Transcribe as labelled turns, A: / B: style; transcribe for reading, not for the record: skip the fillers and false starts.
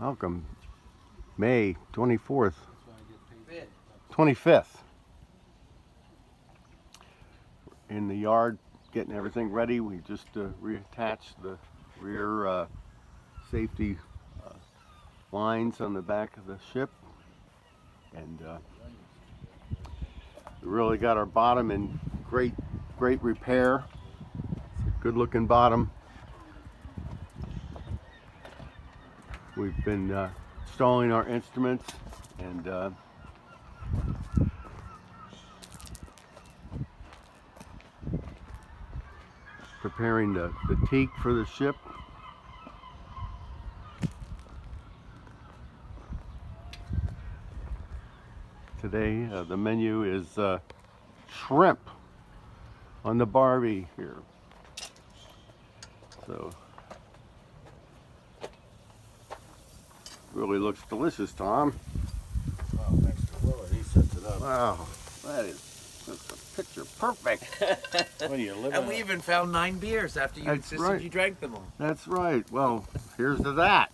A: Welcome. May 24th, 25th. In the yard, getting everything ready. We just reattached the rear safety lines on the back of the ship, and we really got our bottom in great repair. It's a good looking bottom. We've been installing our instruments and preparing the teak for the ship. Today the menu is shrimp on the Barbie here. So really looks delicious, Tom.
B: Wow, thanks to Willard, he sets it up.
A: Wow, that is just a picture perfect.
B: When you live
C: And we even found 9 beers after you
A: That's
C: insisted
A: right.
C: you drank them all.
A: That's right. Well, here's to that.